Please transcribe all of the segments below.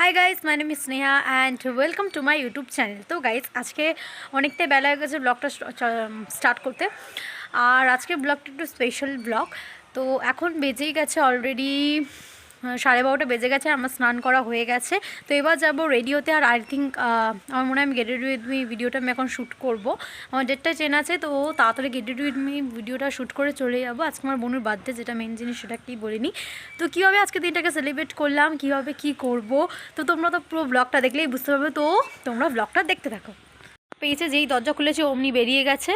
Hi guys, my name is Sneha and welcome to my YouTube channel. তো guys, আজকে অনেকটাই বেলা হয়ে গেছে ব্লগটা স্টার্ট করতে। আর আজকে ব্লগটা একটু স্পেশাল ব্লগ। তো এখন বেজেই গেছে অলরেডি 12:30 বেজে গেছে। আমার স্নান করা হয়ে গেছে। তো এবার যাবো রেডিওতে। আর আই থিঙ্ক আমার মনে হয় আমি গেট রেডি উইথ মি ভিডিওটা আমি এখন শ্যুট করবো। আমার ডেটটা চেন আছে, তো তাড়াতাড়ি গেট রেডি উইথ মি ভিডিওটা শ্যুট করে চলে যাবো। আজকে আমার বোনের বার্থডে, যেটা মেন জিনিস সেটা কি বলিনি। তো কীভাবে আজকে দিনটাকে সেলিব্রেট করলাম, কীভাবে কী করবো, তো তোমরা তো পুরো ব্লগটা দেখলেই বুঝতে পারবে। তো তোমরা ব্লগটা দেখতে থাকো। পেয়েছে যেই দরজা খুলেছে অমনি বেরিয়ে গেছে,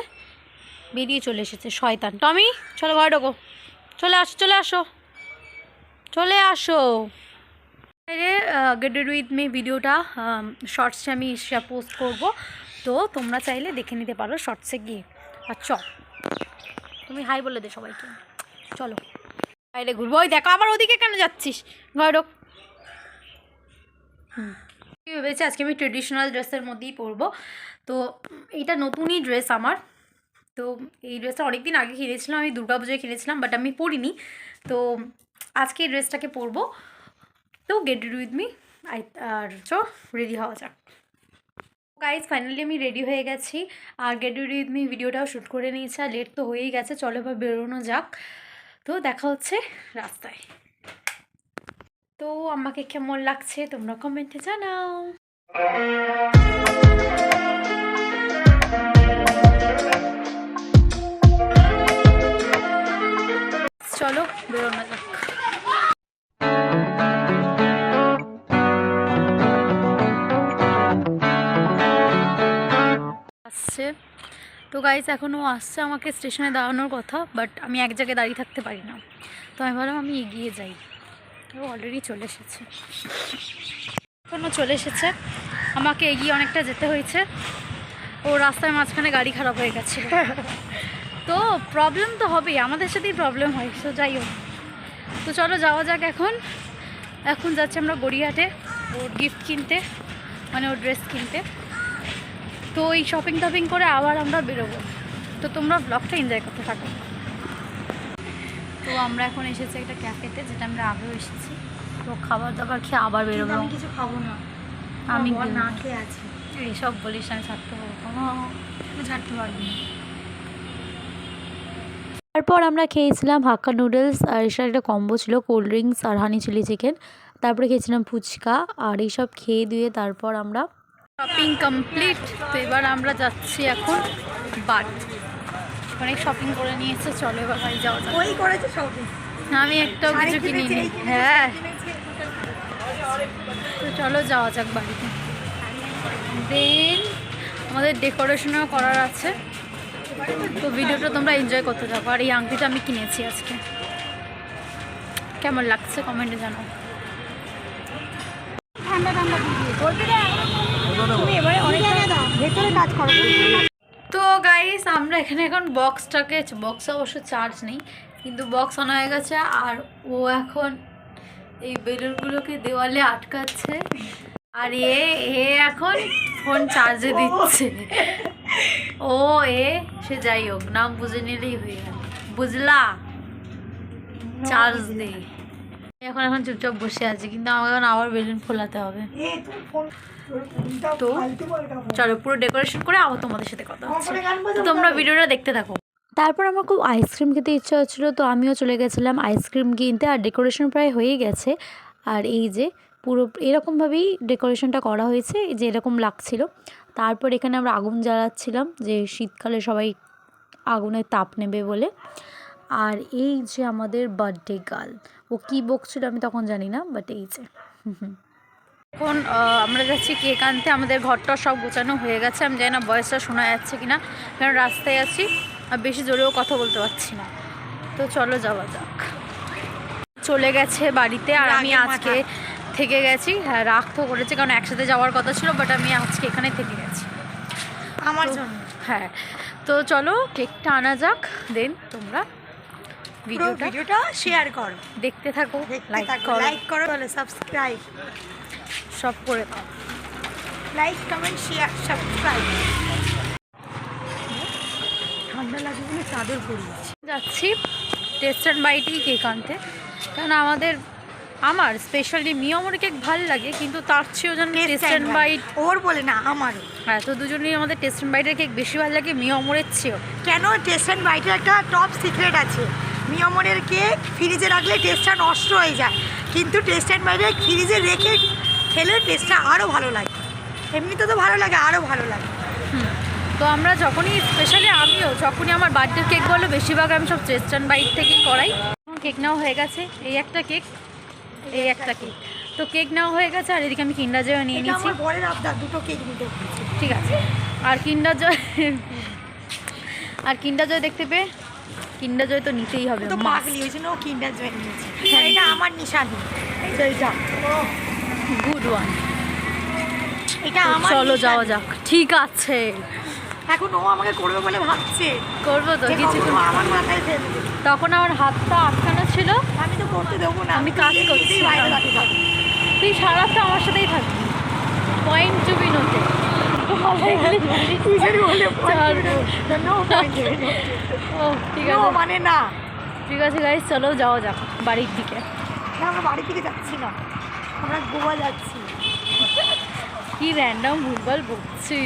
বেরিয়ে চলে এসেছে শয়তান। টমি, চলো ঘরে ঢোকো, চলে আসো চলে আসো চলে আসো। গেট রেডি উইথ মি ভিডিওটা শর্টসে আমি পোস্ট করব, তো তোমরা চাইলে দেখে নিতে পারো শর্টসে গিয়ে। আর তুমি হাই বলে দে সবাইকে। চলো বাইরে ঘুরবো। ওই দেখো আবার ওদিকে কেন যাচ্ছিস, ঘরে ঢোক। ভেবেছি আজকে আমি ট্রেডিশনাল ড্রেসের মধ্যেই পরবো। তো এইটা নতুনই ড্রেস আমার। তো এই ড্রেসটা অনেকদিন আগে কিনেছিলাম, আমি দুর্গাপুজোয় কিনেছিলাম, বাট আমি পরিনি। তো আজকে এই ড্রেসটাকে পরবো। তো গেট রেডি উইথ মি। আর রেডি হওয়া যাক। গাইজ, ফাইনালি আমি রেডি হয়ে গেছি। আর গেট রেডি উইথ মি ভিডিওটাও শ্যুট করে নিয়েছি। আর লেট তো হয়েই গেছে, চলো এবার বেরোনো যাক। তো দেখা হচ্ছে রাস্তায়। তো আমাকে কেমন লাগছে তোমরা কমেন্টে জানাও। চলো বেরোনো যাক। আসছে তো গাইজ, এখনও আসছে। আমাকে স্টেশনে দাঁড়ানোর কথা, বাট আমি এক জায়গায় দাঁড়িয়ে থাকতে পারি না। তো আমি ভাবলাম আমি এগিয়ে যাই। ও অলরেডি চলে এসেছে, এখনও চলে এসেছে। আমাকে এগিয়ে অনেকটা যেতে হয়েছে। ও রাস্তার মাঝখানে গাড়ি খারাপ হয়ে গেছে। তো প্রবলেম তো হবেই, আমাদের সাথেই প্রবলেম হয়। তো যাই হোক, তো চলো যাওয়া যাক। এখন যাচ্ছি আমরা গড়িয়াহাটে ওর গিফট কিনতে, মানে ওর ড্রেস কিনতে। তো এই শপিং টপিং করে আবার আমরা বেরোবো। তো তোমরা ব্লগটা এনজয় করতে থাকো। তো আমরা এখন এসেছি একটা ক্যাফেতে, যেটা আমরা আগেও এসেছি। তো খাবার দাবার খেয়ে আবার বেরোবো। আমি কিছু খাবো না, আমি না খেয়ে আছি। এইসব বলিস, আমি ছাড়তে পারবো না, ছাড়তে পারবো না। তারপর আমরা খেয়েছিলাম হাক্কা নুডলস, আর এর সাথে একটা কম্বো ছিল কোল্ড ড্রিঙ্কস আর হানি চিলি চিকেন। তারপরে খেয়েছিলাম ফুচকা। আর এইসব খেয়ে দিয়ে তারপর আমরা শপিং কমপ্লিট। তো এবার আমরা যাচ্ছি এখন বাট। অনেক শপিং করে নিয়েছে, চলো এবার বাড়ি যাওয়া যাক। ওই করেছে শপিং, আমি একটাও কিছু কিনিনি। হ্যাঁ, তো চলো যাওয়া যাক বাড়িতে। দেন আমাদের ডেকোরেশনও করার আছে। তো ভিডিওটা তোমরা এনজয় করতে থাকো। আর এই আংটিটা আমি কিনেছি আজকে। কেমন লাগছে কমেন্টে জানাও। ঠান্ডা ঠান্ডা তুমি এবারে অনেক ভেতরে কাজ করো। তো গাইস, আমরা এখানে এখন বক্সে অবশ্য চার্জ নেই, কিন্তু বক্স আনা হয়ে গেছে। আর ও এখন এই বেলুনগুলোকে দেওয়ালে আটকাচ্ছে। আর এ এখন ফোন চার্জে দিচ্ছে। সে যাই হোক, নাম বুঝে নিলেই হয়ে গেল, বুঝলা? চার্জ নেই এখন চুপচাপ বসে আছে, কিন্তু আমাকে এখন আবার বেলুন ফোলাতে হবে। তো চলো পুরো ডেকোরেশন করে আবার তোমাদের সাথে কথা হচ্ছে। তোমরা ভিডিওটা দেখতে থাকো। তারপর আমার খুব আইসক্রিম খেতে ইচ্ছা হচ্ছিলো, তো আমিও চলে গেছিলাম আইসক্রিম কিনতে। আর ডেকোরেশন প্রায় হয়েই গেছে। আর এই যে পুরো এরকমভাবেই ডেকোরেশনটা করা হয়েছে, যে এরকম লাগছিল। তারপর এখানে আমরা আগুন জ্বালাচ্ছিলাম, যে শীতকালে সবাই আগুনের তাপ নেবে বলে। আর এই যে আমাদের বার্থডে গার্ল, ও কী বকছিল আমি তখন জানি না, বাট এই যে এখন আমরা যাচ্ছি কেক আনতে। আমাদের ঘরটা সব গোছানো হয়ে গেছে। আমি জানি না ভয়েসটা শোনা যাচ্ছে কিনা, কারণ রাস্তায় আছি আর বেশি জোরেও কথা বলতে পারছি না। তো চলো যাওয়া যাক। চলে গেছে বাড়িতে, আর আমি আজকে থেকে গেছি। হ্যাঁ, রাগ তো করেছে, কারণ একসাথে যাওয়ার কথা ছিল, বাট আমি আজকে এখানে থেকে গেছি আমার জন্য। হ্যাঁ, তো চলো কেকটা আনা যাক। দেন তোমরা ভিডিওটা শেয়ার করো, দেখতে থাকো, লাইক করো, তাহলে সাবস্ক্রাইব সব করে দাও। Like comment share subscribe. ঠান্ডা লাগে বলে চাদর পরিয়েছি। যাচ্ছি টেস্ট অ্যান্ড বাইটেই কেক আনতে, কারণ আমাদের আমার স্পেশালি মিয়ামরি কেক ভালো লাগে, কিন্তু তার চেয়েও যেন টেস্ট অ্যান্ড বাইট। ওর বলে না, আমারও। হ্যাঁ, তো দুজনেই আমাদের টেস্ট অ্যান্ড বাইটের কেক বেশি ভালো লাগে মিয়ামরের চেয়েও। কেন? টেস্ট অ্যান্ড বাইটের একটা টপ সিক্রেট আছে। মিয়ামরের কেক ফ্রিজে রাখলে টেস্টটা নষ্ট হয়ে যায়, কিন্তু টেস্ট অ্যান্ড বাইটের ফ্রিজে রেখে খেলে টেস্টটা আরও ভালো লাগে। এমনিতে তো ভালো লাগে, আরও ভালো লাগে। তো আমরা যখনই স্পেশালি আমিও যখনই আমার বার্থডের কেক বলো বেশিরভাগ আমি সব টেস্ট অ্যান্ড বাইট থেকেই করাই। কেক নেওয়া হয়ে গেছে, এই একটা কেক, এই একটা কেক। তো কেক নেওয়া হয়ে গেছে, আর এদিকে আমি কিন্ডার জয় নিয়ে এটা নিয়েছি। আমার বরের আবদার, দুটো কেক নিতে। ঠিক আছে। আর কিন্ডার জয় দেখতে পেয়ে কিন্ডার জয় তো নিতেই হবে, তো পাগলি ওই জন্য কিন্ডার জয় নিয়েছি। এটা আমার নিশানি, এইটা গুড ওয়ান। এটা আমার চলো নিশানি। যাওয়া যাক। ঠিক আছে, এখন ও আমাকে করবে বলে ভাবছে, করবো তো যে কিছু। কখনো আমার মাথায় ফেলবে। তখন আমার হাতটা আটকানো ছিল, আমি তো করতে দেবো না, আমি কাজ নিজেই করছি। বাইরে দাঁড়িয়ে থাকবো। তুই সারাটা আমার সাথেই থাকবি, পয়েন্ট চুবি নোতে। তুই যদি বলে ছাড়বো। no point দেবে, no। ও ঠিক No আছে, মানে না। ঠিক আছে গাইস, চলো যাওয়া যাক বাড়ির দিকে। না, আমরা বাড়ি থেকে যাচ্ছি না, আমরা গোয়া যাচ্ছি। কি র্যান্ডম ভুলভাল বকছি।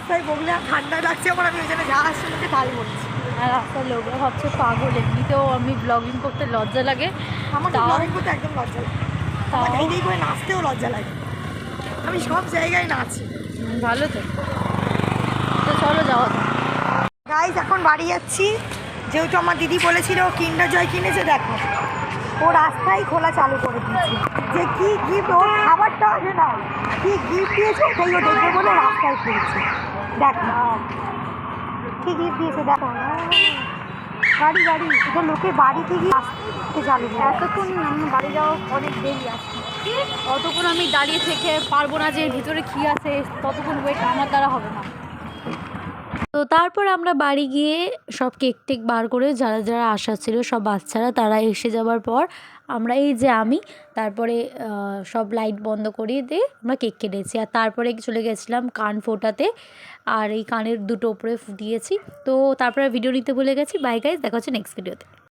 তাই বললে ঠান্ডা লাগছে আমার, আমি ওই জন্য যাওয়ার সময় তাই বলছি। আর রাস্তার লোকরা ভাবছে পাগল, এমনিতেও আমি ব্লগিং করতে লজ্জা লাগে, আমার তো তাও- ব্লগিং করতে একদম লজ্জা লাগে, তাও আমার এই করে নাচতেও লজ্জা লাগে। আমি সব জায়গায় নাচি। ভালো তো। তো চলো যাওয়া যাক। গাইজ এখন বাড়ি যাচ্ছি, যেহেতু আমার দিদি বলেছিল কিন্ডার জয় কিনেছে। দেখো ও রাস্তায় খোলা চালু করে দিয়েছে, যে কি গিফট, ওর খাবারটা আসে না, কি গিফট দিয়েছে সেই ও দেখবে বলে রাস্তায় খুলছে। দেখো কি গিফট দিয়েছে, দেখো গাড়ি গাড়ি, এটা লোকে বাড়ি থেকে আসতে চালু করে। এতক্ষণ আমার বাড়ি যাওয়া অনেক দেরি আছে, অতক্ষণ আমি দাঁড়িয়ে থেকে পারবো না, যে ভিতরে কী আছে ততক্ষণ ওয়েট আমার দ্বারা হবে না। তো তারপর আমরা বাড়ি গিয়ে সব কেক টেক বার করে যারা যারা আসা ছিল সব বাচ্চারা তারা এসে যাওয়ার পর আমরা এই যে আমি তারপরে সব লাইট বন্ধ করিয়ে দিয়ে আমরা কেক কেটেছি। আর তারপরে চলে গেছিলাম কান ফোটাতে, আর এই কানের দুটো উপরে দিয়েছি। তো তারপরে ভিডিও নিতে ভুলে গেছি। বাই গাইস, দেখা হচ্ছে নেক্সট ভিডিওতে।